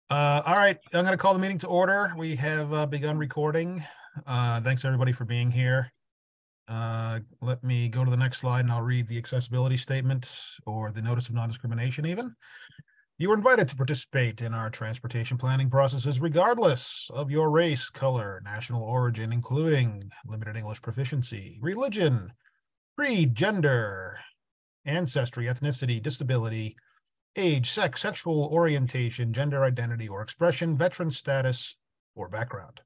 All right, I'm going to call the meeting to order. We have begun recording. Thanks everybody for being here. Let me go to the next slide and I'll read the accessibility statement or the notice of non-discrimination even. You are invited to participate in our transportation planning processes regardless of your race, color, national origin, including limited English proficiency, religion, creed, gender, ancestry, ethnicity, disability, age, sex, sexual orientation, gender identity or expression, veteran status, or background.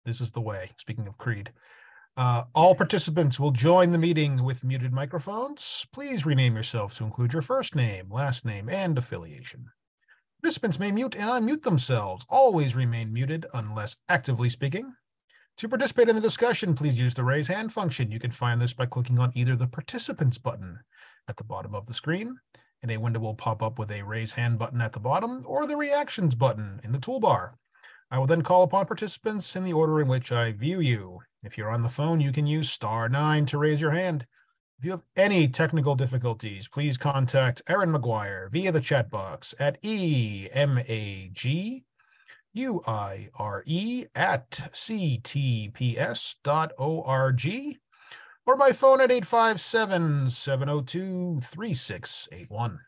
This is the way, speaking of creed. All participants will join the meeting with muted microphones. Please rename yourselves to include your first name, last name, and affiliation. Participants may mute and unmute themselves. Always remain muted unless actively speaking. To participate in the discussion, please use the raise hand function. You can find this by clicking on either the participants button at the bottom of the screen, and a window will pop up with a raise hand button at the bottom, or the reactions button in the toolbar. I will then call upon participants in the order in which I view you. If you're on the phone, you can use *9 to raise your hand. If you have any technical difficulties, please contact Erin McGuire via the chat box at emaguire@ctps.org or by phone at 857-702-3681.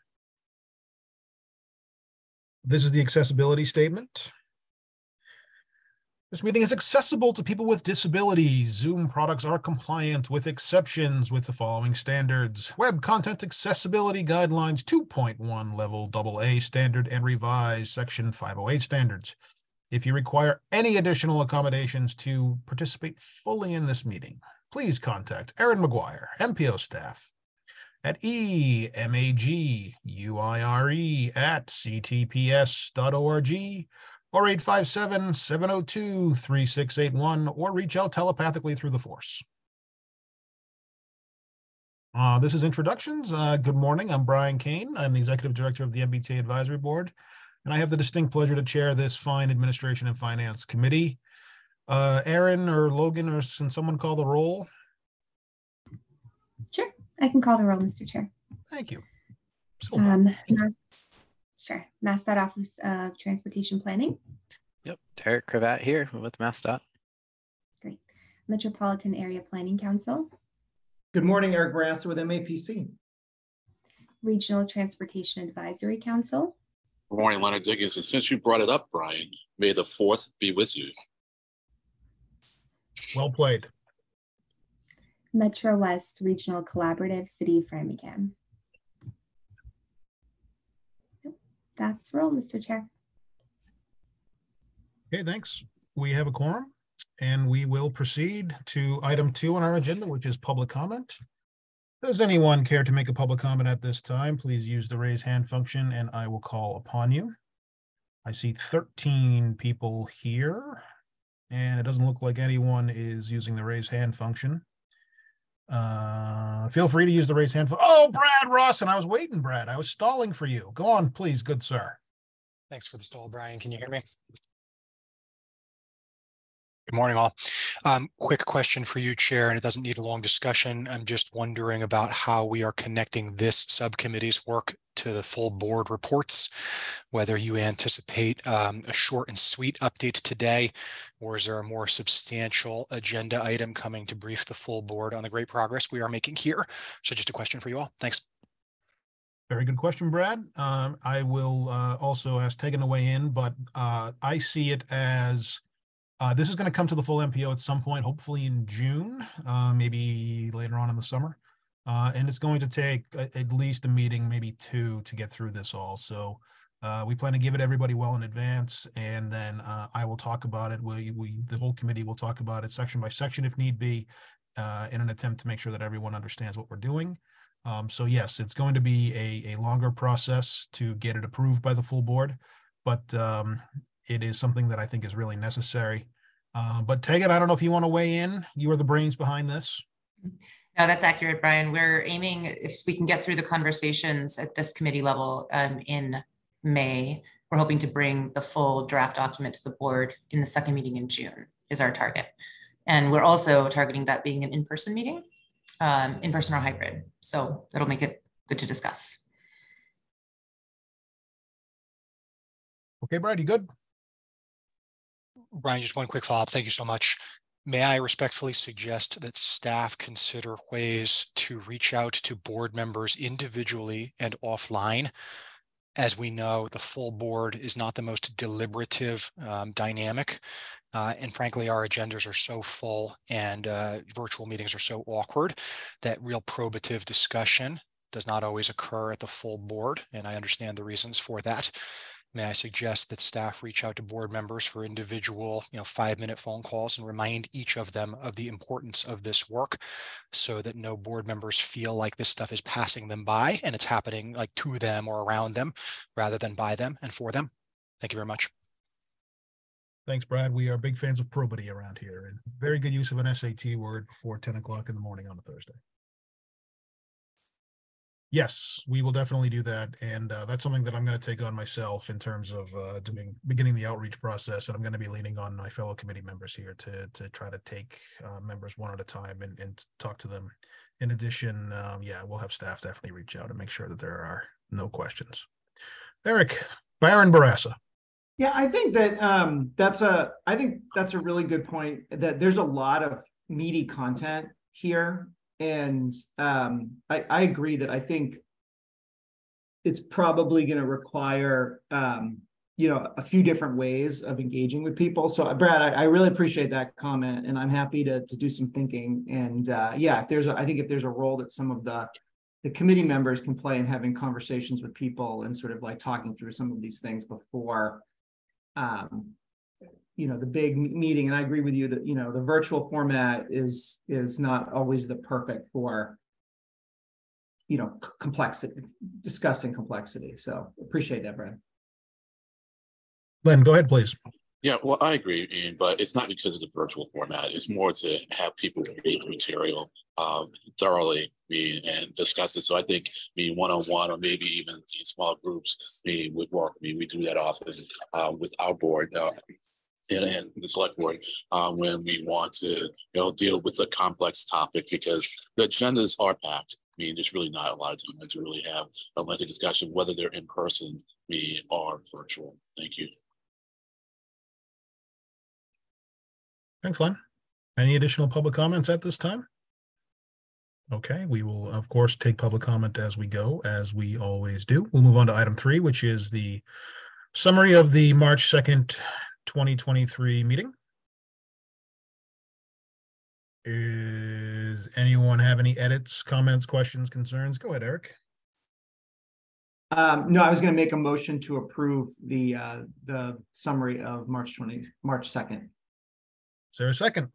This is the accessibility statement. This meeting is accessible to people with disabilities. Zoom products are compliant with exceptions with the following standards: Web Content Accessibility Guidelines 2.1 Level AA Standard and Revised Section 508 Standards. If you require any additional accommodations to participate fully in this meeting, please contact Erin McGuire, MPO staff, at emaguire@ctps.org or 857-702-3681, or reach out telepathically through the force. This is introductions. Good morning. I'm Brian Kane. I'm the Executive Director of the MBTA Advisory Board, and I have the distinct pleasure to chair this fine Administration and Finance Committee. Erin or Logan, or can someone call the roll? Sure, I can call the roll, Mr. Chair. Thank you. Sure. MassDOT Office of Transportation Planning. Yep, Derek Cravat here with MassDOT. Great. Metropolitan Area Planning Council. Good morning, Eric Brasser with MAPC. Regional Transportation Advisory Council. Good morning, Leonard Diggins. And since you brought it up, Brian, may the 4th be with you. Well played. Metro West Regional Collaborative, City of Framingham. That's roll, Mr. Chair. Okay, thanks. We have a quorum, and we will proceed to item 2 on our agenda, which is public comment. Does anyone care to make a public comment at this time? Please use the raise hand function, and I will call upon you. I see 13 people here, and it doesn't look like anyone is using the raise hand function. Feel free to use the raise hand. Oh, Brad Rawson, I was waiting, Brad. I was stalling for you. Go on, please, good sir. Thanks for the stall, Brian. Can you hear me? Good morning, all. Quick question for you, Chair, and it doesn't need a long discussion. I'm just wondering about how we are connecting this subcommittee's work to the full board reports, whether you anticipate a short and sweet update today, or is there a more substantial agenda item coming to brief the full board on the great progress we are making here? So just a question for you all. Thanks. Very good question, Brad. I will also ask Tegan to weigh in, but I see it as this is going to come to the full MPO at some point, hopefully in June, maybe later on in the summer. And it's going to take at least a meeting, maybe 2, to get through this all. So we plan to give it everybody well in advance, and then I will talk about it. The whole committee will talk about it section by section if need be, in an attempt to make sure that everyone understands what we're doing. So yes, it's going to be a longer process to get it approved by the full board, but it is something that I think is really necessary. But Tegan, I don't know if you want to weigh in. You are the brains behind this. No, that's accurate, Brian. We're aiming, if we can get through the conversations at this committee level in May, we're hoping to bring the full draft document to the board in the second meeting in June is our target. And we're also targeting that being an in-person meeting, in-person or hybrid. So that'll make it good to discuss. Okay, Brad, you good? Brian, just one quick follow-up. Thank you so much. May I respectfully suggest that staff consider ways to reach out to board members individually and offline? As we know, the full board is not the most deliberative dynamic. And frankly, our agendas are so full and virtual meetings are so awkward that real probative discussion does not always occur at the full board. And I understand the reasons for that. May I suggest that staff reach out to board members for individual, 5-minute phone calls and remind each of them of the importance of this work so that no board members feel like this stuff is passing them by and it's happening like to them or around them rather than by them and for them. Thank you very much. Thanks, Brad. We are big fans of probity around here, and very good use of an SAT word before 10 o'clock in the morning on a Thursday. Yes, we will definitely do that. And that's something that I'm going to take on myself in terms of beginning the outreach process. And I'm going to be leaning on my fellow committee members here to try to take members one at a time and talk to them. In addition, we'll have staff definitely reach out and make sure that there are no questions. Eric, Byron Barassa. Yeah, I think that that's a really good point, that there's a lot of meaty content here. And I agree that I think it's probably going to require, a few different ways of engaging with people. So Brad, I really appreciate that comment, and I'm happy to do some thinking. And if there's a role that some of the committee members can play in having conversations with people and sort of like talking through some of these things before, the big meeting. And I agree with you that, the virtual format is not always the perfect for, complexity, discussing complexity. So appreciate that, Brad. Len, go ahead, please. Yeah, well, I agree, Ian, but it's not because of the virtual format. It's more to have people read the material thoroughly and discuss it. So I think one-on-one or maybe even in small groups would work. We do that often with our board and the select board when we want to deal with a complex topic, because the agendas are packed. There's really not a lot of time to really have a lengthy discussion, whether they're in person or virtual. Thank you. Thanks, Len. Any additional public comments at this time? Okay, we will, of course, take public comment as we go, as we always do. We'll move on to item 3, which is the summary of the March 2nd, 2023 meeting. Is anyone have any edits, comments, questions, concerns? Go ahead, Eric. No, I was going to make a motion to approve the summary of March 2nd. Is there a second?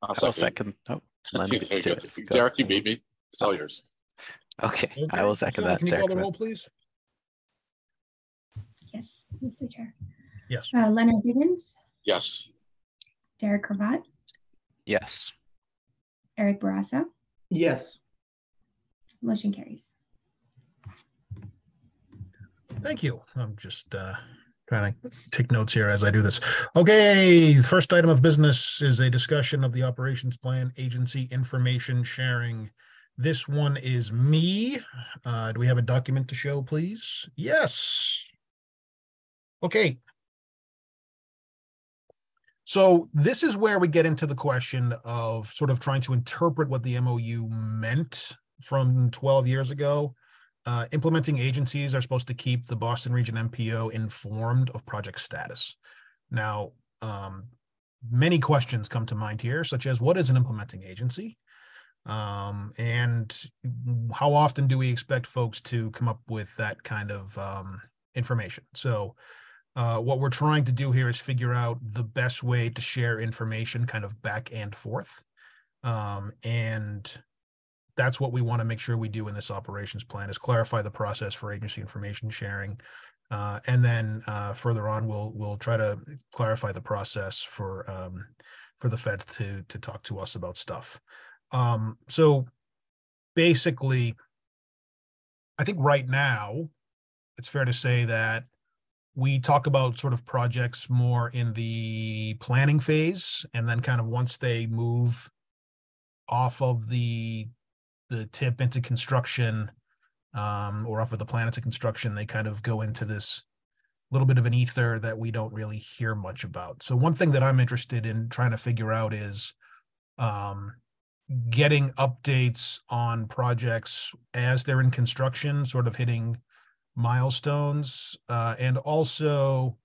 I'll second. Oh, Derek, you beat me. It's all yours. Okay, I will second that. Can you call the roll, please? Yes, Mr. Chair. Yes. Leonard Gibbons, Yes. Derek Cravat, Yes. Eric Barassa, Yes. motion carries. Thank you. I'm just trying to take notes here as I do this. Okay, the first item of business is a discussion of the operations plan agency information sharing. This one is me. Do we have a document to show, please? Yes. Okay. So this is where we get into the question of sort of trying to interpret what the MOU meant from 12 years ago. Implementing agencies are supposed to keep the Boston Region MPO informed of project status. Now, many questions come to mind here, such as what is an implementing agency? And how often do we expect folks to come up with that kind of information? So what we're trying to do here is figure out the best way to share information kind of back and forth. And that's what we want to make sure we do in this operations plan, is clarify the process for agency information sharing. And then further on, we'll try to clarify the process for the feds to talk to us about stuff. So basically, I think right now, it's fair to say that we talk about sort of projects more in the planning phase, and then kind of once they move off of the tip into construction, or off of the Planets of Construction, they kind of go into this little bit of an ether that we don't really hear much about. So one thing that I'm interested in trying to figure out is getting updates on projects as they're in construction, sort of hitting milestones, and also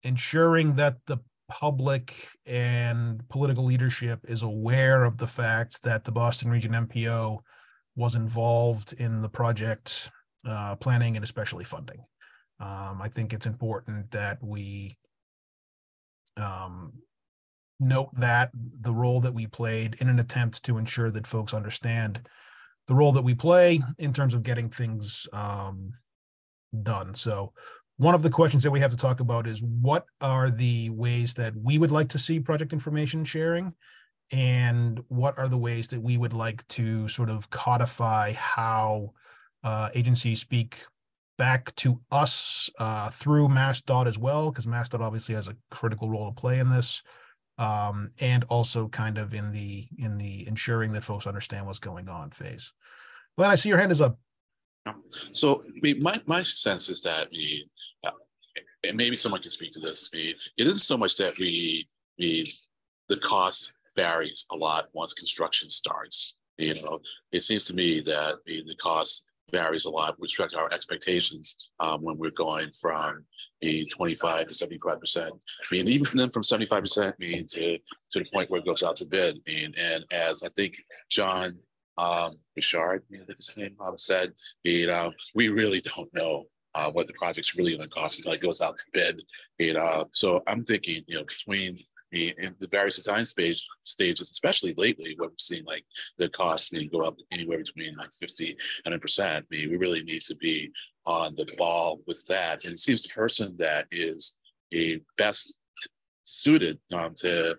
ensuring that the public and political leadership is aware of the fact that the Boston Region MPO was involved in the project planning and especially funding. I think it's important that we note that the role that we played in an attempt to ensure that folks understand the role that we play in terms of getting things done. So one of the questions that we have to talk about is what are the ways that we would like to see project information sharing, and what are the ways that we would like to sort of codify how agencies speak back to us through MassDOT as well, because MassDOT obviously has a critical role to play in this, and also kind of in the ensuring that folks understand what's going on phase. Glenn, I see your hand is up. So my sense is that and maybe someone can speak to this. It isn't so much that the cost varies a lot once construction starts. It seems to me that the cost varies a lot with respect to our expectations when we're going from 25 to 75%. Even from 75%, to the point where it goes out to bid. And as I think John Richard, I think his name said, we really don't know what the project's really going to cost until it goes out to bid. So I'm thinking, between in the various design stages, especially lately, what we've seen, like the costs go up anywhere between like 50 and 100%. We really need to be on the ball with that. And it seems the person that is best suited to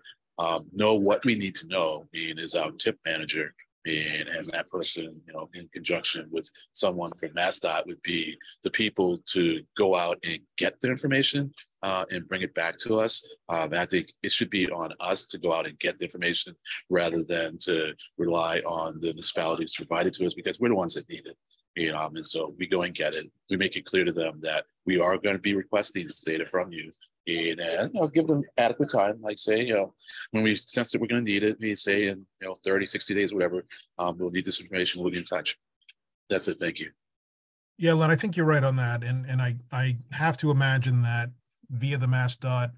know what we need to know is our TIP manager. And that person, in conjunction with someone from MassDOT, would be the people to go out and get the information and bring it back to us. And I think it should be on us to go out and get the information rather than to rely on the municipalities to provide it to us, because we're the ones that need it. And so we go and get it. We make it clear to them that we are going to be requesting this data from you. And I'll give them adequate time, like say, when we sense that we're going to need it, we say in 30, 60 days, whatever, we'll need this information, we'll be in touch. That's it. Thank you. Yeah, Len, I think you're right on that. And I have to imagine that via the MassDOT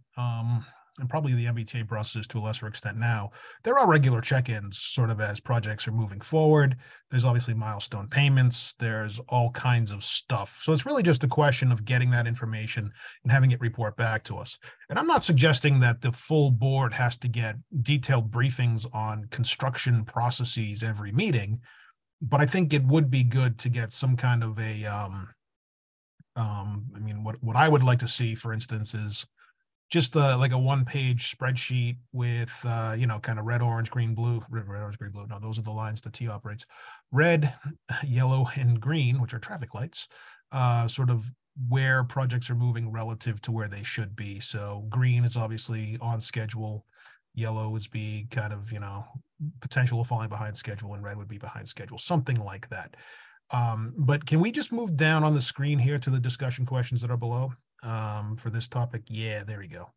and probably the MBTA process to a lesser extent now, there are regular check-ins sort of as projects are moving forward. There's obviously milestone payments. There's all kinds of stuff. So it's really just a question of getting that information and having it report back to us. And I'm not suggesting that the full board has to get detailed briefings on construction processes every meeting, but I think it would be good to get some kind of a, what I would like to see, for instance, is just like a one-page spreadsheet with, kind of red, orange, green, blue, red, orange, green, blue. No, those are the lines that T operates. Red, yellow, and green, which are traffic lights, sort of where projects are moving relative to where they should be. So green is obviously on schedule. Yellow would be kind of, potential of falling behind schedule, and red would be behind schedule, something like that. But can we just move down on the screen here to the discussion questions that are below? For this topic. Yeah, there we go.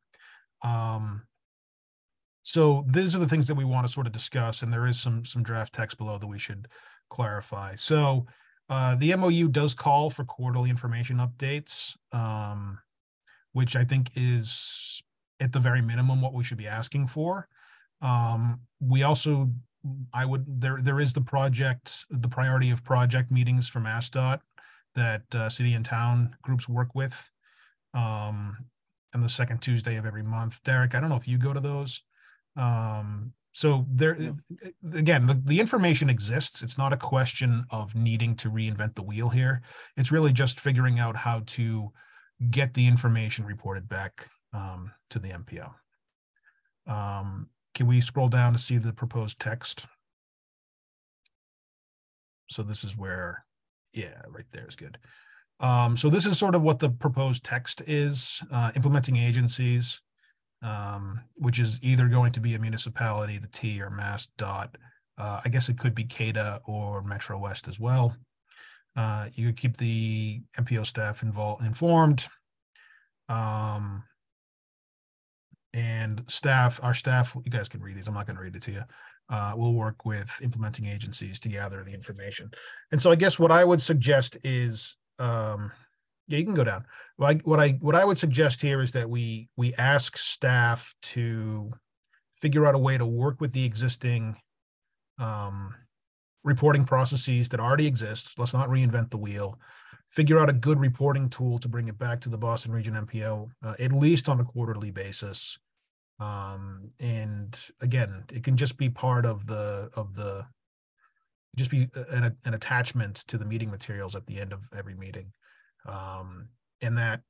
So these are the things that we want to sort of discuss, and there is some draft text below that we should clarify. So the MOU does call for quarterly information updates, which I think is at the very minimum what we should be asking for. We also, there is the priority of project meetings for MassDOT that city and town groups work with. And the second Tuesday of every month. Derek, I don't know if you go to those. So there, again, the information exists. It's not a question of needing to reinvent the wheel here. It's really just figuring out how to get the information reported back to the MPO. Can we scroll down to see the proposed text? So this is where, yeah, right there is good. So this is sort of what the proposed text is, implementing agencies, which is either going to be a municipality, the T, or MassDOT. I guess it could be CADA or Metro West as well. You could keep the MPO staff informed. And our staff, you guys can read these. I'm not going to read it to you. We'll work with implementing agencies to gather the information. And so I guess what I would suggest is, yeah, you can go down. What I would suggest here is that we ask staff to figure out a way to work with the existing reporting processes that already exist. Let's not reinvent the wheel. Figure out a good reporting tool to bring it back to the Boston Region MPO, at least on a quarterly basis. And again, it can just be part of just be an attachment to the meeting materials at the end of every meeting. And that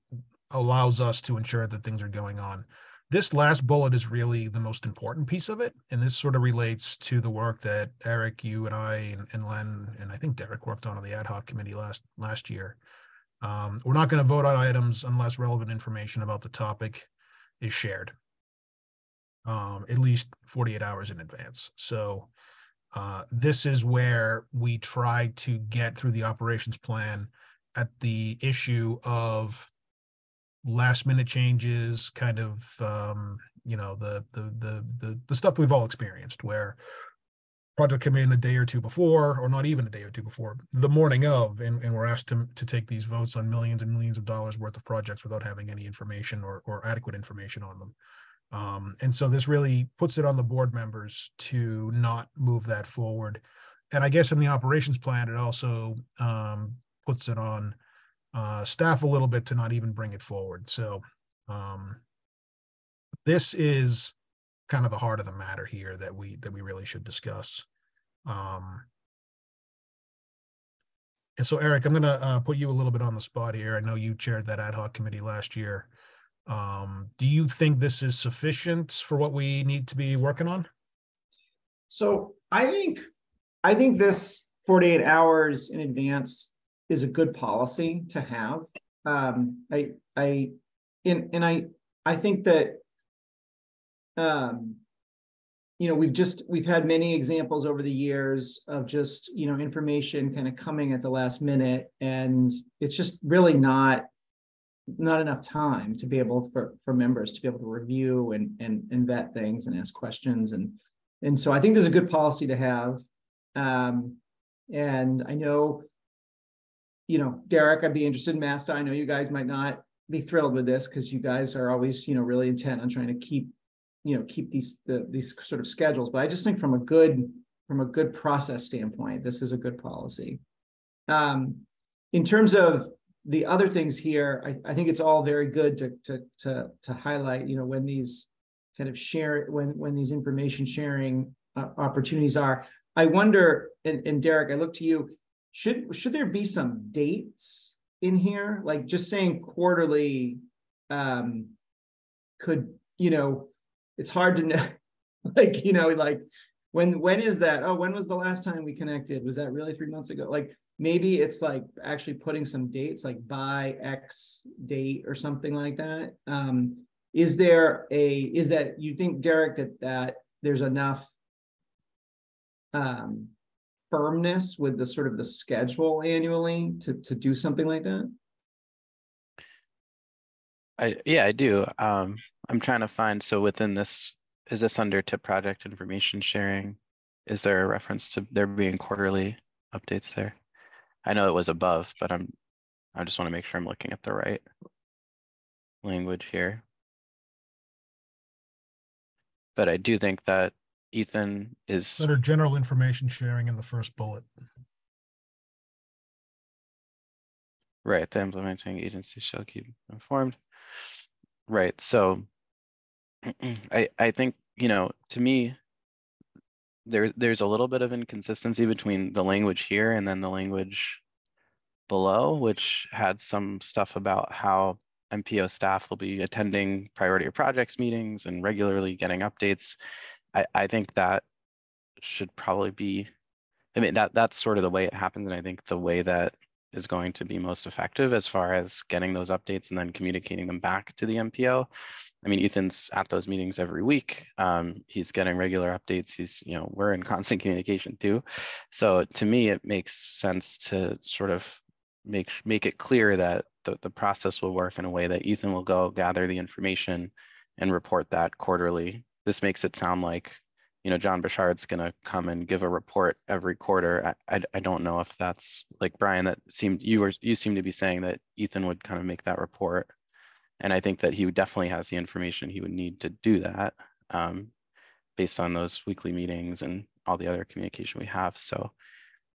allows us to ensure that things are going on. This last bullet is really the most important piece of it. And this sort of relates to the work that Eric, you and I and Len, and I think Derek worked on the ad hoc committee last year. We're not going to vote on items unless relevant information about the topic is shared, at least 48 hours in advance. So this is where we try to get through the operations plan at the issue of last minute changes, kind of, the stuff that we've all experienced, where project come in a day or two before, or not even a day or two before, the morning of, and we're asked to take these votes on millions and millions of dollars worth of projects without having any information or adequate information on them. And so this really puts it on the board members to not move that forward. And I guess in the operations plan, it also puts it on staff a little bit to not even bring it forward. So this is kind of the heart of the matter here that we really should discuss. And so Eric, I'm going to put you a little bit on the spot here. I know you chaired that ad hoc committee last year. Do you think this is sufficient for what we need to be working on? So I think this 48 hours in advance is a good policy to have. I think that we've had many examples over the years of just information kind of coming at the last minute, and it's just really not enough time to be able for members to be able to review and vet things and ask questions, and so I think there's a good policy to have. And I know, Derek, I'd be interested in MASTA. I know you guys might not be thrilled with this because you guys are always, really intent on trying to keep these sort of schedules. But I just think from a good process standpoint, this is a good policy. In terms of the other things here, I think it's all very good to highlight, when these kind of when these information sharing opportunities are. I wonder, and Derek, I look to you. Should there be some dates in here? Like just saying quarterly could, it's hard to know, like when is that? Oh, when was the last time we connected? Was that really 3 months ago? Like maybe it's like actually putting some dates, like by X date or something like that. Is that you think, Derek, that there's enough firmness with the sort of the schedule annually to do something like that? I do. I'm trying to find, so within this, is this under to project information sharing? Is there a reference to there being quarterly updates there? I know it was above, but I just want to make sure I'm looking at the right language here. But I do think that Ethan is under general information sharing in the first bullet. Right, the implementing agency shall keep informed. Right, so I think, to me, there's a little bit of inconsistency between the language here and then the language below, which had some stuff about how MPO staff will be attending priority of projects meetings and regularly getting updates. I think that should probably be, that's sort of the way it happens. And I think the way that is going to be most effective as far as getting those updates and then communicating them back to the MPO. I mean, Ethan's at those meetings every week. He's getting regular updates. He's, you know, we're in constant communication too. So to me, it makes sense to sort of make it clear that the process will work in a way that Ethan will go gather the information and report that quarterly. This makes it sound like, you know, John Bouchard's going to come and give a report every quarter. I don't know if that's, like, Brian, that seemed, you seem to be saying that Ethan would kind of make that report. And I think that he definitely has the information he would need to do that, based on those weekly meetings and all the other communication we have. So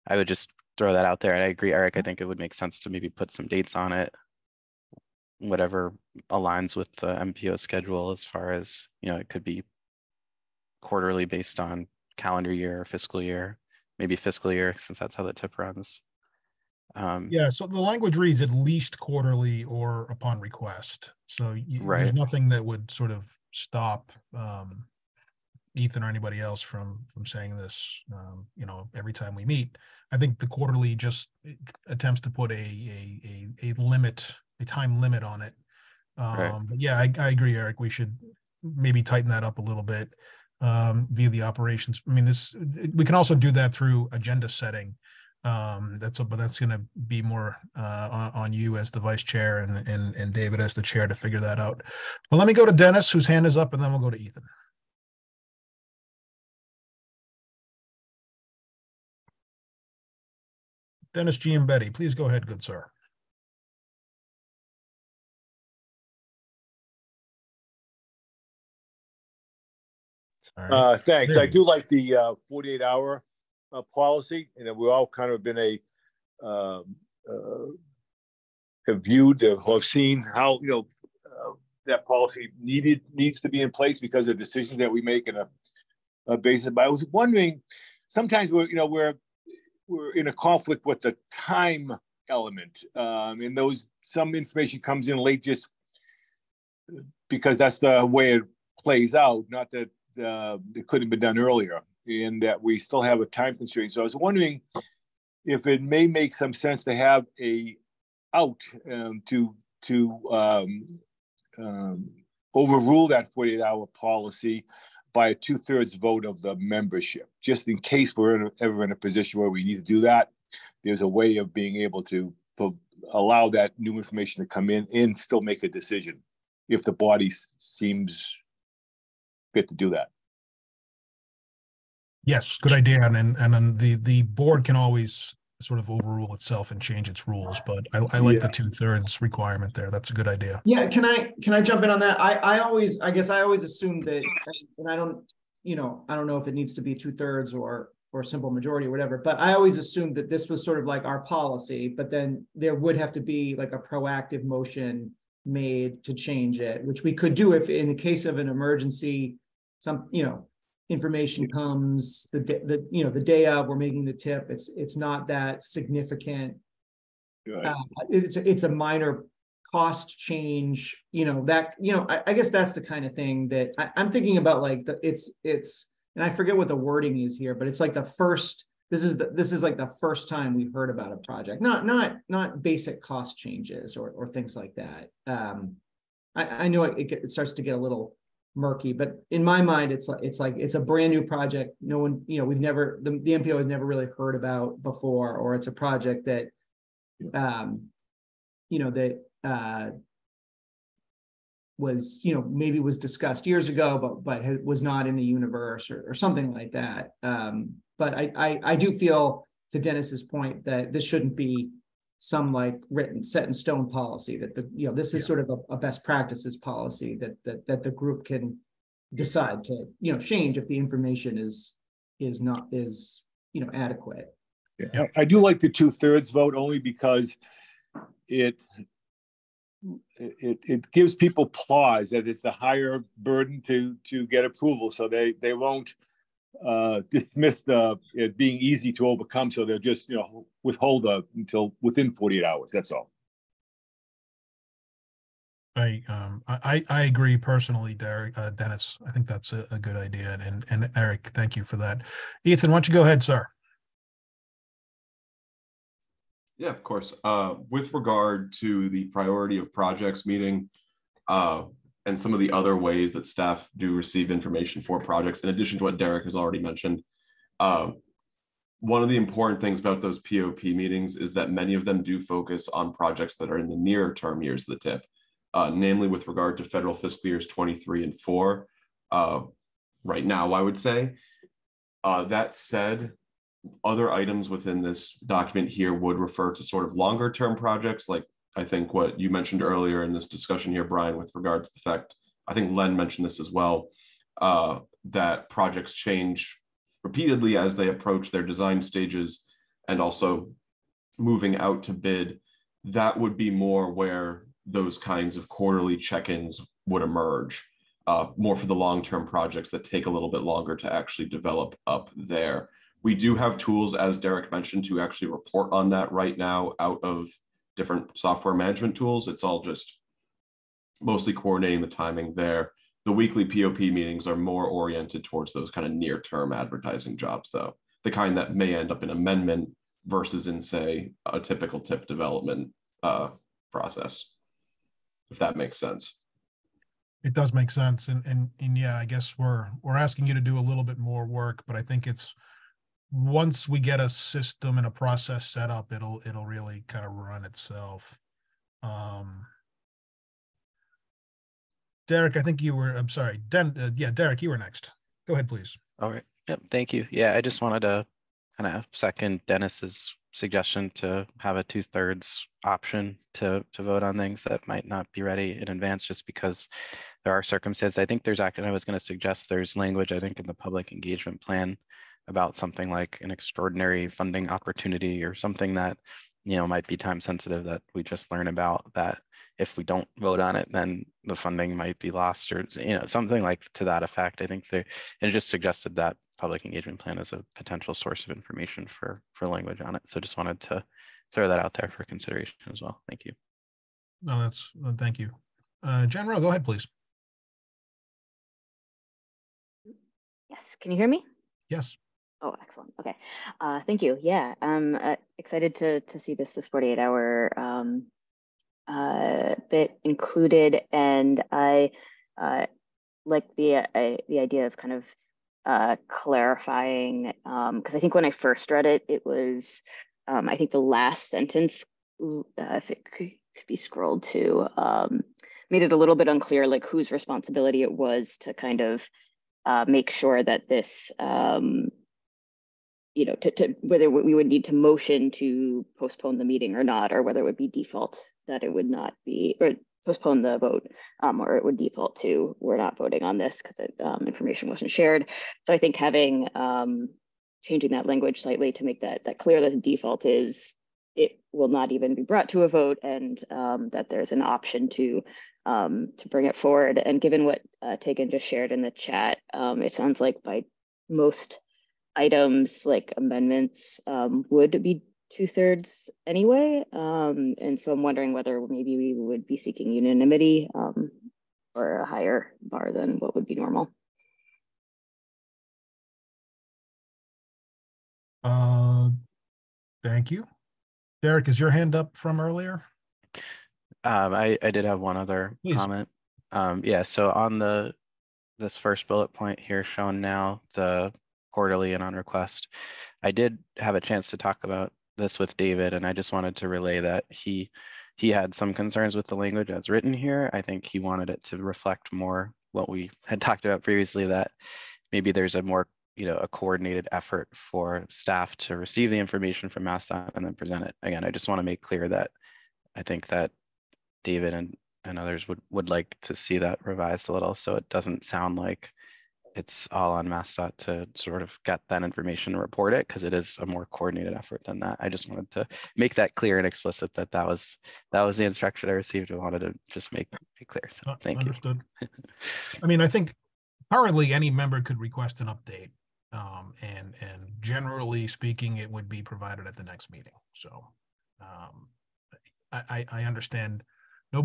I would just throw that out there. And I agree, Eric, I think it would make sense to maybe put some dates on it, whatever aligns with the MPO schedule, as far as, you know, it could be quarterly based on calendar year or fiscal year, maybe fiscal year, since that's how the tip runs. Yeah, so the language reads at least quarterly or upon request. So there's Right. nothing that would sort of stop Ethan or anybody else from saying this, you know, every time we meet. I think the quarterly just attempts to put a limit, a time limit on it. Right. But yeah, I agree, Eric. We should maybe tighten that up a little bit via the operations. I mean, we can also do that through agenda setting. But that's going to be more on you as the vice chair and David as the chair to figure that out. But let me go to Dennis, whose hand is up, and then we'll go to Ethan. Dennis Giambetti, please go ahead, good sir. All right. Thanks. There I do like the 48-hour policy, and we've all kind of been have viewed or seen how, you know, that policy needs to be in place because of decisions that we make in a basis. But I was wondering, sometimes we're in a conflict with the time element, and some information comes in late just because that's the way it plays out. Not that it couldn't have been done earlier, and that we still have a time constraint. So I was wondering if it may make some sense to have a out to overrule that 48-hour policy by a 2/3 vote of the membership, just in case we're ever in a position where we need to do that. There's a way of being able to allow that new information to come in and still make a decision if the body seems fit to do that. Yes, good idea. And then the board can always sort of overrule itself and change its rules, but I like the 2/3 requirement there. That's a good idea. Yeah, can I jump in on that? I guess I always assume that, and I don't know if it needs to be 2/3 or simple majority or whatever, but I always assumed that this was sort of like our policy, but then there would have to be like a proactive motion made to change it, which we could do if in the case of an emergency, information comes the day of, we're making the tip. It's not that significant. Right. It's a minor cost change. I guess that's the kind of thing that I'm thinking about. Like and I forget what the wording is here, but it's like this is like the first time we've heard about a project, not basic cost changes or things like that. I know it starts to get a little murky, but in my mind, it's a brand new project. No one, the MPO has never really heard about before, or it's a project that, was, maybe was discussed years ago, but was not in the universe or something like that. But I do feel, to Dennis's point, that this shouldn't be some like written set in stone policy, that this is sort of a best practices policy that the group can decide to change if the information is adequate. Yeah. I do like the 2/3 vote only because it gives people pause that it's a higher burden to get approval, so they won't dismiss it being easy to overcome, so they'll just withhold until within 48 hours. That's all. I agree personally, Dennis. I think that's a good idea, and Eric, thank you for that. Ethan, why don't you go ahead, sir? Yeah, of course. With regard to the priority of projects meeting, and some of the other ways that staff do receive information for projects, in addition to what Derek has already mentioned. One of the important things about those POP meetings is that many of them do focus on projects that are in the near term years of the TIP, namely with regard to federal fiscal years 23 and 4. Right now, I would say. That said, other items within this document here would refer to sort of longer term projects, like I think what you mentioned earlier in this discussion here, Brian, with regard to the fact, I think Len mentioned this as well, that projects change repeatedly as they approach their design stages and also moving out to bid. That would be more where those kinds of quarterly check-ins would emerge, more for the long-term projects that take a little bit longer to actually develop up there. We do have tools, as Derek mentioned, to actually report on that right now out of different software management tools. It's all just mostly coordinating the timing there. The weekly POP meetings are more oriented towards those kind of near-term advertising jobs, though, the kind that may end up in amendment versus in, say, a typical TIP development process, if that makes sense. It does make sense, and yeah, I guess we're asking you to do a little bit more work, but I think it's once we get a system and a process set up, it'll really kind of run itself. Derek, I think you were, I'm sorry, yeah, Derek, you were next. Go ahead, please. All right. Yep. Thank you. Yeah, I just wanted to kind of second Dennis's suggestion to have a 2/3 option to vote on things that might not be ready in advance, just because there are circumstances. I think there's actually, I was going to suggest there's language, I think, in the public engagement plan about something like an extraordinary funding opportunity or something that, you know, might be time sensitive that we just learn about, that if we don't vote on it, then the funding might be lost, or, you know, something like to that effect. I think and it just suggested that public engagement plan as a potential source of information for language on it. So just wanted to throw that out there for consideration as well. Thank you. No, thank you. Jen Rowe, go ahead, please. Yes, can you hear me? Yes. Oh, excellent. Okay. Thank you. Yeah, I'm excited to see this 48-hour bit included, and I like the idea of kind of clarifying, because I think when I first read it, it was I think the last sentence, if it could be scrolled to, made it a little bit unclear, like whose responsibility it was to kind of make sure that this, you know, to whether we would need to motion to postpone the meeting or not, or whether it would be default that it would not be, or postpone the vote, or it would default to we're not voting on this because information wasn't shared. So I think having changing that language slightly to make that clear, that the default is it will not even be brought to a vote, and that there's an option to bring it forward. And given what Tegan just shared in the chat, it sounds like by most items, like amendments, would be 2/3 anyway. And so I'm wondering whether maybe we would be seeking unanimity or a higher bar than what would be normal. Thank you. Derek, is your hand up from earlier? I did have one other comment. Yeah, so on this first bullet point here shown now, the quarterly and on request, I did have a chance to talk about this with David, and I just wanted to relay that he had some concerns with the language as written here. I think he wanted it to reflect more what we had talked about previously, that maybe there's a more, you know, a coordinated effort for staff to receive the information from MassDOT and then present it. Again, I just want to make clear that I think that David and others would like to see that revised a little, so it doesn't sound like it's all on MassDOT to sort of get that information and report it, because it is a more coordinated effort than that. I just wanted to make that clear and explicit that was the instruction I received. I wanted to just make it clear. So thank you. Understood. I mean, I think currently any member could request an update, and generally speaking, it would be provided at the next meeting. So I understand.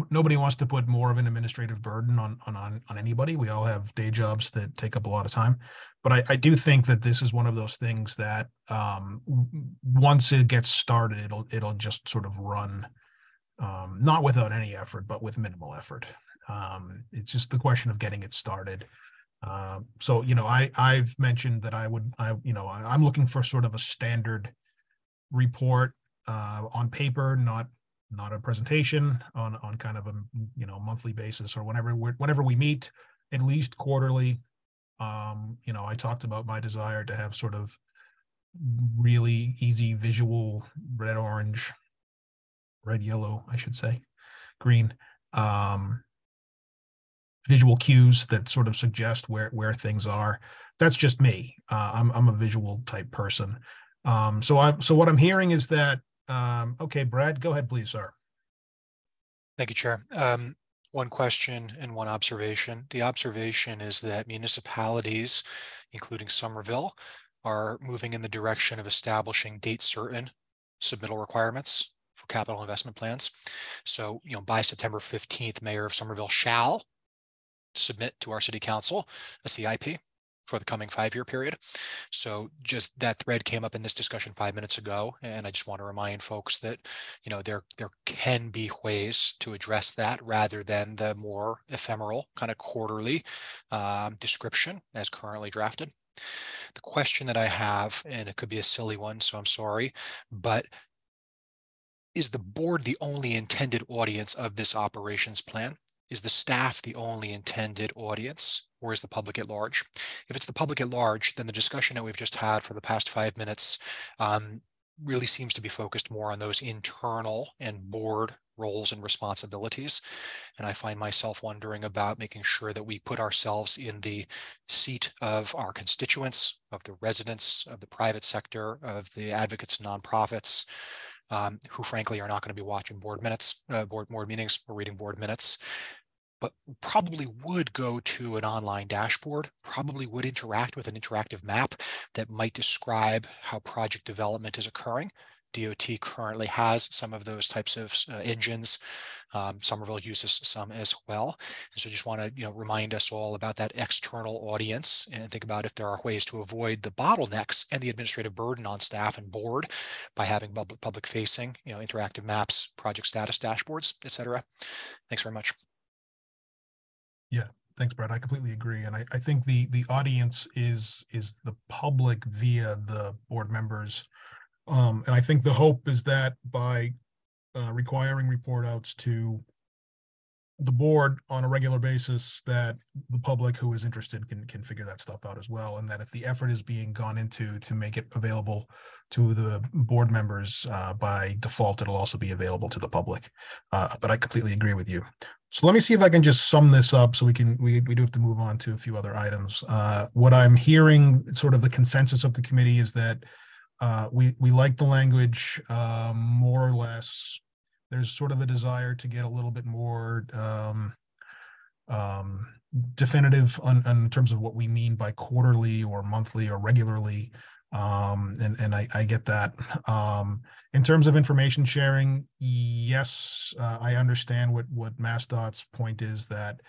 Nobody wants to put more of an administrative burden on anybody. We all have day jobs that take up a lot of time, but I do think that this is one of those things that once it gets started, it'll just sort of run, not without any effort, but with minimal effort. It's just the question of getting it started. So, you know, I've mentioned that I'm looking for sort of a standard report on paper, not a presentation, on kind of a, you know, monthly basis or whenever we meet, at least quarterly. You know, I talked about my desire to have sort of really easy visual red, yellow, I should say, green, visual cues that sort of suggest where things are. That's just me. I'm a visual type person. So what I'm hearing is that, okay, Brad, go ahead, please, sir. Thank you, Chair. One question and one observation. The observation is that municipalities, including Somerville, are moving in the direction of establishing date certain submittal requirements for capital investment plans. So, you know, by September 15th, Mayor of Somerville shall submit to our city council a CIP for the coming 5-year period. So just that thread came up in this discussion 5 minutes ago. And I just want to remind folks that, you know, there can be ways to address that rather than the more ephemeral kind of quarterly description as currently drafted. The question that I have, and it could be a silly one, so I'm sorry, but is the board the only intended audience of this operations plan? Is the staff the only intended audience, or is the public at large? If it's the public at large, then the discussion that we've just had for the past 5 minutes really seems to be focused more on those internal and board roles and responsibilities. And I find myself wondering about making sure that we put ourselves in the seat of our constituents, of the residents, of the private sector, of the advocates and nonprofits, who frankly are not going to be watching board minutes, board meetings or reading board minutes, but probably would go to an online dashboard, probably would interact with an interactive map that might describe how project development is occurring. DOT currently has some of those types of engines. Somerville uses some as well. And so just want to, you know, remind us all about that external audience and think about if there are ways to avoid the bottlenecks and the administrative burden on staff and board by having public facing, you know, interactive maps, project status dashboards, et cetera. Thanks very much. Yeah, thanks, Brad. I completely agree. And I think the audience is the public via the board members. And I think the hope is that by requiring report outs to the board on a regular basis, that the public who is interested can figure that stuff out as well. And that if the effort is being gone into to make it available to the board members, by default, it'll also be available to the public. But I completely agree with you. So let me see if I can just sum this up so we do have to move on to a few other items. What I'm hearing, sort of the consensus of the committee, is that we like the language more or less. There's sort of a desire to get a little bit more definitive in terms of what we mean by quarterly or monthly or regularly. And I get that. In terms of information sharing, yes, I understand what MassDOT's point is, that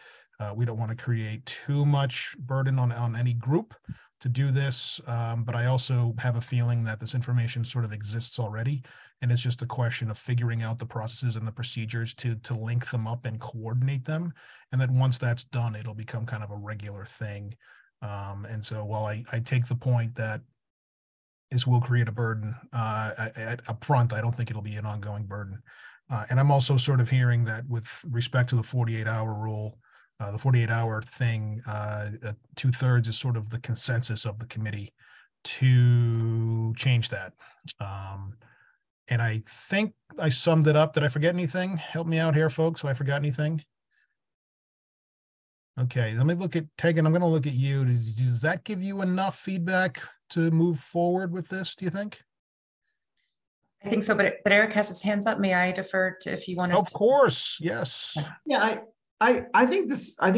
we don't want to create too much burden on any group to do this, but I also have a feeling that this information sort of exists already, and it's just a question of figuring out the processes and the procedures to link them up and coordinate them, and that once that's done, it'll become kind of a regular thing. And so while I take the point that this will create a burden up front, I don't think it'll be an ongoing burden. And I'm also sort of hearing that with respect to the 48-hour rule, the 48-hour thing, 2/3 is sort of the consensus of the committee to change that. And I think I summed it up. Did I forget anything? Help me out here, folks, if I forgot anything. Okay, let me look at Tegan. I'm going to look at you. Does that give you enough feedback to move forward with this, do you think? I think so, but Eric has his hands up. May I defer to, if you want to? Of course, yes. Yeah, I think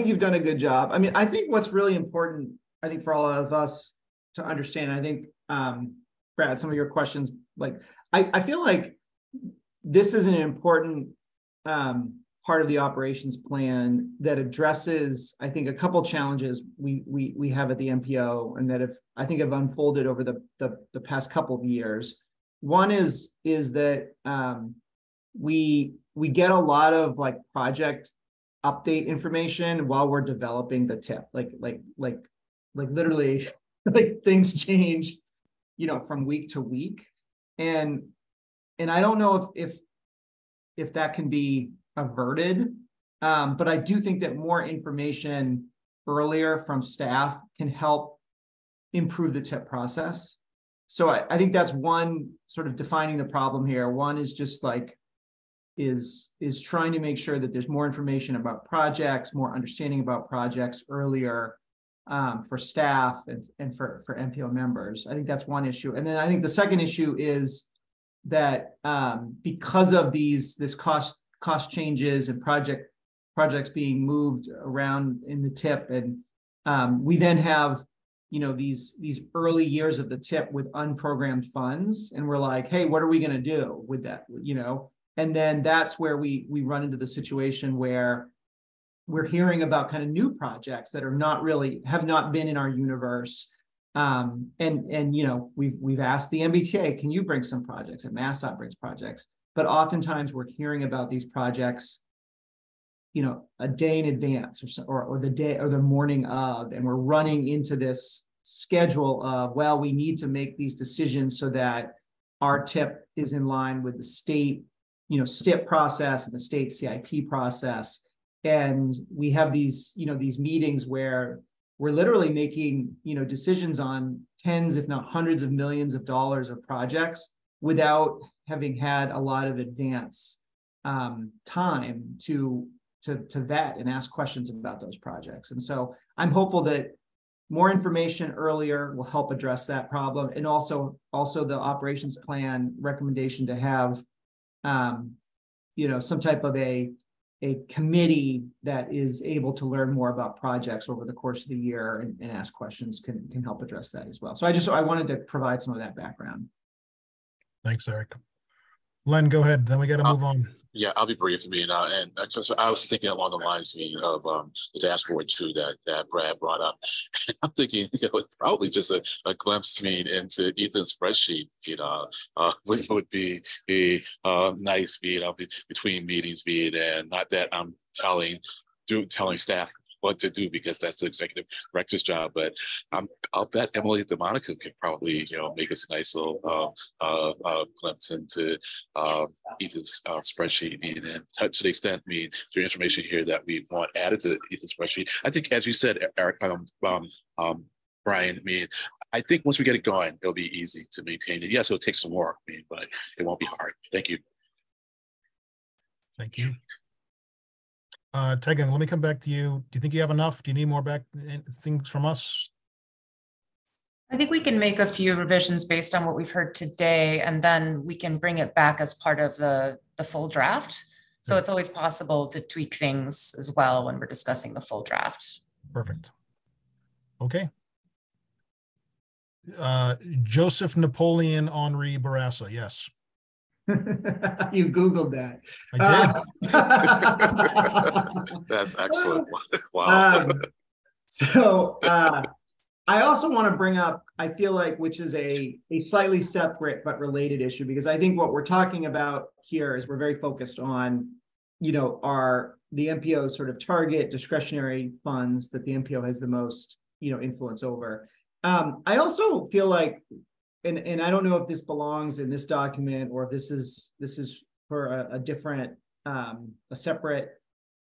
you've done a good job. I mean, I think what's really important, I think for all of us to understand, I think, Brad, some of your questions, like, I feel like this is an important part of the operations plan that addresses, I think, a couple challenges we have at the MPO, and that have unfolded over the past couple of years. One is that we get a lot of like project update information while we're developing the tip. Like literally, like things change, you know, from week to week, and I don't know if that can be averted, but I do think that more information earlier from staff can help improve the tip process. So I think that's one sort of defining the problem here. One is just like, is trying to make sure that there's more information about projects, more understanding about projects earlier for staff and for MPO members. I think that's one issue. And then I think the second issue is that because of this cost changes and projects being moved around in the tip, and we then have, you know, these early years of the tip with unprogrammed funds, and we're like, hey, what are we going to do with that, you know? And then that's where we run into the situation where we're hearing about kind of new projects that have not been in our universe. And you know, we've asked the MBTA, can you bring some projects? And MassDOT brings projects, but oftentimes we're hearing about these projects, you know, a day in advance or the day or the morning of, and we're running into this schedule of, well, we need to make these decisions so that our tip is in line with the state, you know, STIP process and the state CIP process. And we have these, you know, these meetings where we're literally making, you know, decisions on tens, if not hundreds of millions of dollars of projects without having had a lot of advance time to vet and ask questions about those projects. And so I'm hopeful that more information earlier will help address that problem. And also the operations plan recommendation to have, you know, some type of a committee that is able to learn more about projects over the course of the year and ask questions can help address that as well. So I wanted to provide some of that background. Thanks, Eric. Len, go ahead. Then we got to move on. Yeah, I'll be brief. I mean, and because I was thinking along the lines of the dashboard too that Brad brought up. I'm thinking, you know, probably just a glimpse into Ethan's spreadsheet, you know, which would be nice, you know, between meetings, and not that I'm telling staff what to do, because that's the executive director's job. But I'll bet Emily DeMonica could probably, you know, make us a nice little glimpse into Ethan's spreadsheet. And to the extent, the information here that we want added to Ethan's spreadsheet, I think, as you said, Eric, Brian, I think once we get it going, it'll be easy to maintain it. Yes, it'll take some work, but it won't be hard. Thank you. Thank you. Tegan, let me come back to you. Do you think you have enough? Do you need more things from us? I think we can make a few revisions based on what we've heard today, and then we can bring it back as part of the full draft. So it's always possible to tweak things as well when we're discussing the full draft. Perfect. Okay. Joseph Napoleon Henri Barassa, yes. You Googled that. I did. That's excellent. Wow. I also want to bring up, I feel like, which is a slightly separate but related issue, because I think what we're talking about here is we're very focused on, you know, the MPO's sort of target discretionary funds that the MPO has the most, you know, influence over. I also feel like, and I don't know if this belongs in this document or if this is for a different, a separate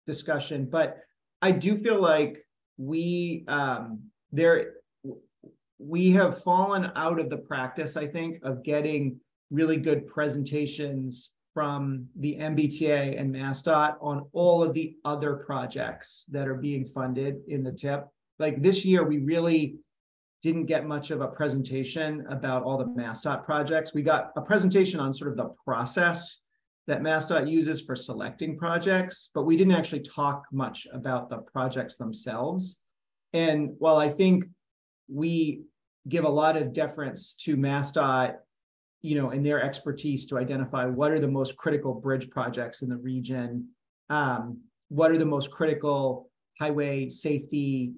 discussion, but I do feel like we have fallen out of the practice, I think, of getting really good presentations from the MBTA and MassDOT on all of the other projects that are being funded in the TIP. Like this year, we really didn't get much of a presentation about all the MassDOT projects. We got a presentation on sort of the process that MassDOT uses for selecting projects, but we didn't actually talk much about the projects themselves. And while I think we give a lot of deference to MassDOT, you know, and their expertise to identify what are the most critical bridge projects in the region, what are the most critical highway safety,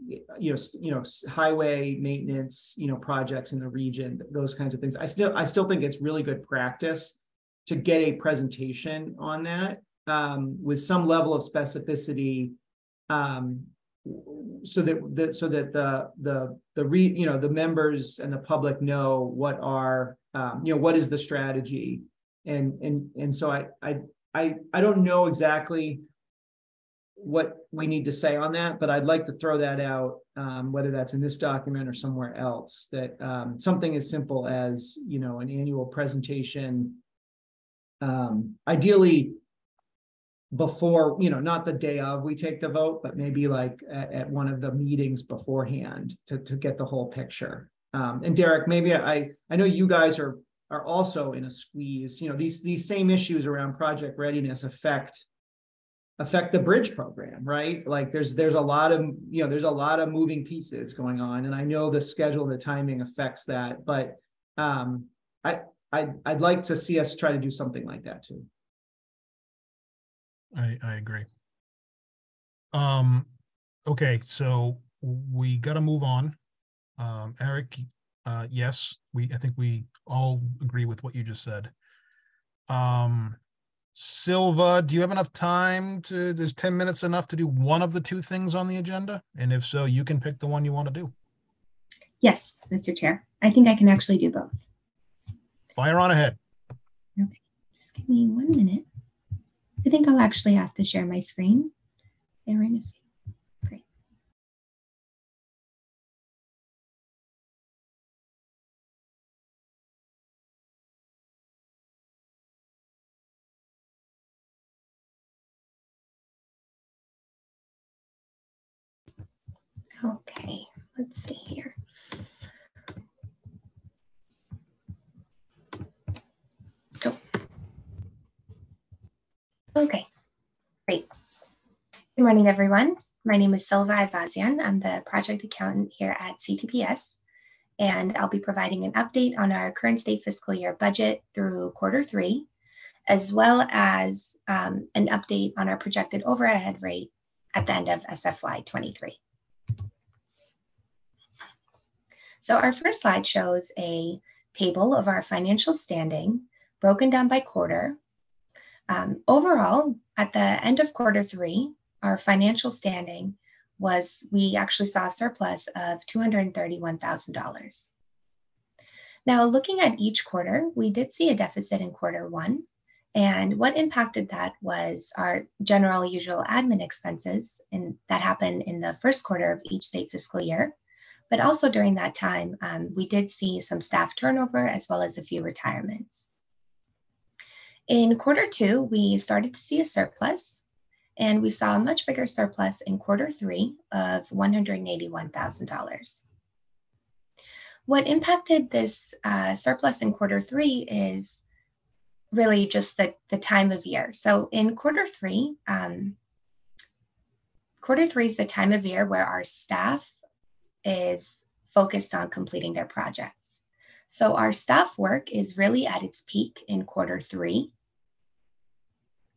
highway maintenance, projects in the region, those kinds of things. I still think it's really good practice to get a presentation on that with some level of specificity so that the members and the public know what are what is the strategy, and so I don't know exactly what we need to say on that, but I'd like to throw that out, whether that's in this document or somewhere else, that something as simple as an annual presentation, ideally before, not the day of we take the vote, but maybe like at one of the meetings beforehand to get the whole picture. And Derek, maybe I know you guys are also in a squeeze. These same issues around project readiness affect the bridge program, right? Like there's a lot of moving pieces going on, and I know the schedule and the timing affects that, but I'd like to see us try to do something like that too. I agree. Okay, so we got to move on. Eric, yes, I think we all agree with what you just said. Silva, do you have enough time is 10 minutes enough to do one of the two things on the agenda? And if so, you can pick the one you want to do. Yes, Mr. Chair. I think I can actually do both. Fire on ahead. Okay, just give me 1 minute. I think I'll actually have to share my screen. Aaron, great. Okay, let's see here. Go. Okay, great. Good morning, everyone. My name is Silva Ivazian. I'm the project accountant here at CTPS, and I'll be providing an update on our current state fiscal year budget through Q3, as well as an update on our projected overhead rate at the end of SFY 23. So our first slide shows a table of our financial standing broken down by quarter. Overall, at the end of Q3, our financial standing we actually saw a surplus of $231,000. Now, looking at each quarter, we did see a deficit in Q1, and what impacted that was our general usual admin expenses that happen in the first quarter of each state fiscal year. But also during that time, we did see some staff turnover as well as a few retirements. In Q2, we started to see a surplus, and we saw a much bigger surplus in Q3 of $181,000. What impacted this surplus in Q3 is really just the time of year. So in Q3, Q3 is the time of year where our staff is focused on completing their projects. So our staff work is really at its peak in Q3,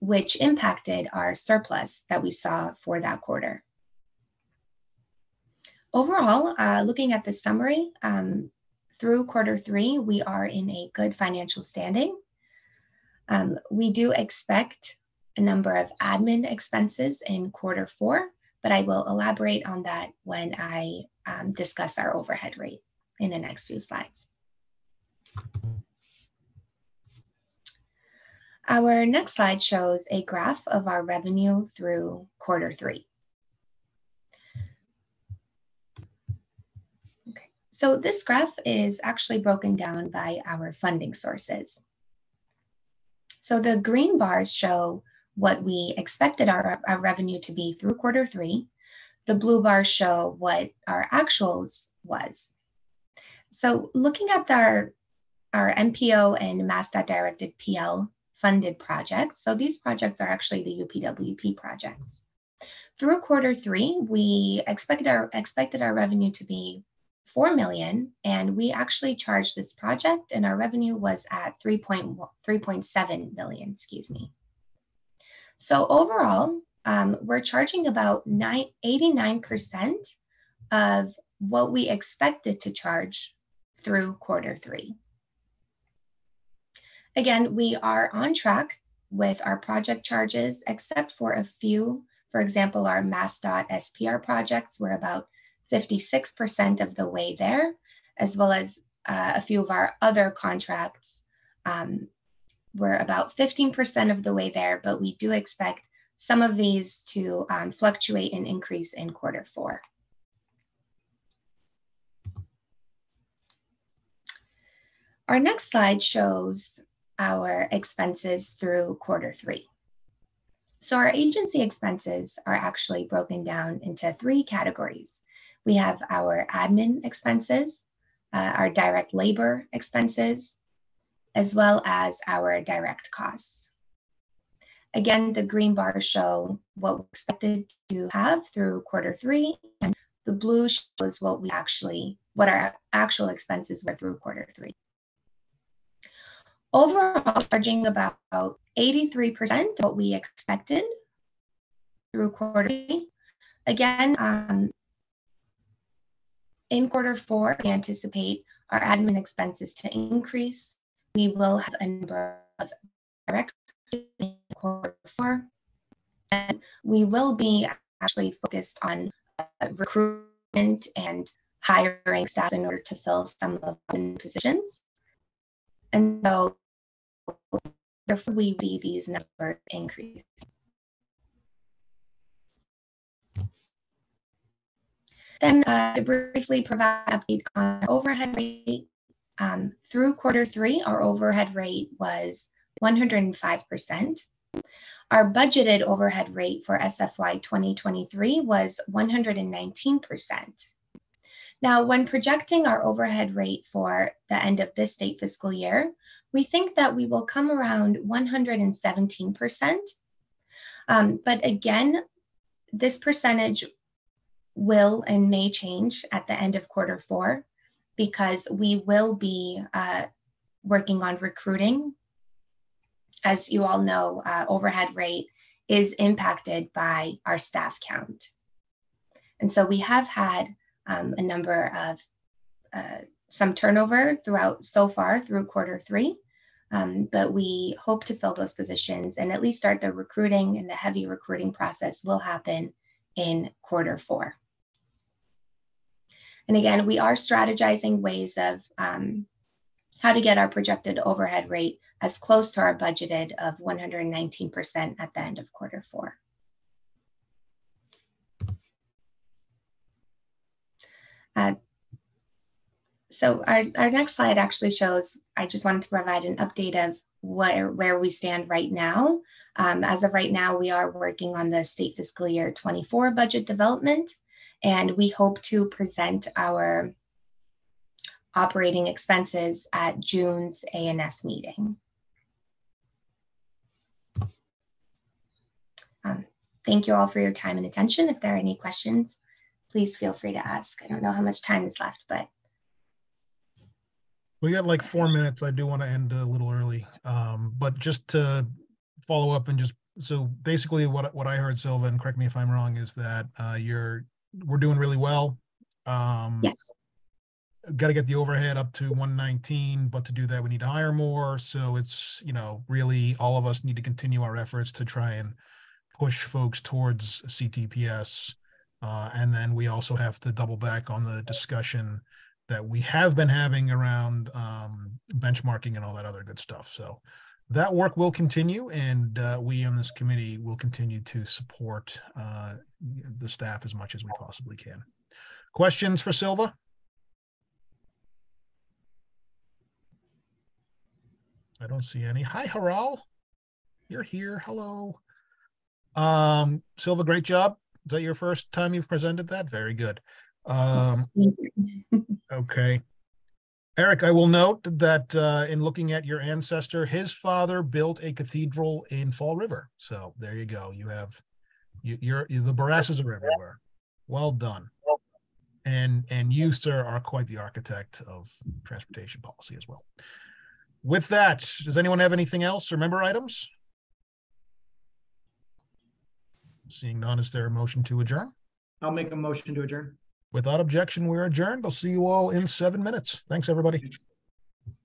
which impacted our surplus that we saw for that quarter. Overall, looking at the summary, through Q3, we are in a good financial standing. We do expect a number of admin expenses in Q4, but I will elaborate on that when I discuss our overhead rate in the next few slides. Our next slide shows a graph of our revenue through Q3. Okay, so this graph is actually broken down by our funding sources. So the green bars show what we expected our revenue to be through Q3. The blue bars show what our actuals was. So looking at our MPO and MassDOT directed PL funded projects, so these projects are actually the UPWP projects. Through Q3, we expected our revenue to be $4 million, and we actually charged this project, and our revenue was at $3.7 million, excuse me. So overall, we're charging about 89% of what we expected to charge through Q3. Again, we are on track with our project charges, except for a few For example, our MassDOT SPR projects were about 56% of the way there, as well as a few of our other contracts were about 15% of the way there, but we do expect some of these to fluctuate and increase in Q4. Our next slide shows our expenses through Q3. So our agency expenses are actually broken down into 3 categories. We have our admin expenses, our direct labor expenses, as well as our direct costs. Again, the green bars show what we expected to have through Q3, and the blue shows what our actual expenses were through Q3. Overall, charging about 83% of what we expected through Q3. Again, in Q4, we anticipate our admin expenses to increase. We will have a number of direct in Q4, and we will be actually focused on recruitment and hiring staff in order to fill some of the positions. And so therefore we see these numbers increase. Then to briefly provide an update on our overhead rate, through Q3, our overhead rate was 105%. Our budgeted overhead rate for SFY 2023 was 119%. Now, when projecting our overhead rate for the end of this state fiscal year, we think that we will come around 117%. But again, this percentage will and may change at the end of Q4 because we will be working on recruiting. As you all know, overhead rate is impacted by our staff count. And so we have had a number of some turnover so far through Q3, but we hope to fill those positions and at least start the recruiting, and the heavy recruiting process will happen in Q4. And again, we are strategizing ways of how to get our projected overhead rate as close to our budgeted of 119% at the end of Q4. So our next slide actually shows, I just wanted to provide an update of where we stand right now. As of right now, we are working on the state fiscal year 24 budget development, and we hope to present our operating expenses at June's A&F meeting. Thank you all for your time and attention. If there are any questions, please feel free to ask. I don't know how much time is left, but. We got like 4 minutes. I do want to end a little early, but just to follow up and so basically what I heard, Silva, and correct me if I'm wrong, is that we're doing really well. Yes. Got to get the overhead up to 119, but to do that, we need to hire more. So it's, really all of us need to continue our efforts to try and push folks towards CTPS. And then we also have to double back on the discussion that we have been having around benchmarking and all that other good stuff. So that work will continue, and we on this committee will continue to support the staff as much as we possibly can. Questions for Silva? I don't see any. Hi, Haral. You're here. Hello. Silva, great job. Is that your first time you've presented that? Very good. Okay. Eric, I will note that in looking at your ancestor, his father built a cathedral in Fall River. So there you go. You're the Barasses are everywhere. Well done. And you, sir, are quite the architect of transportation policy as well. With that, does anyone have anything else or member items? Seeing none, is there a motion to adjourn? I'll make a motion to adjourn. Without objection, we're adjourned. I'll see you all in 7 minutes. Thanks, everybody.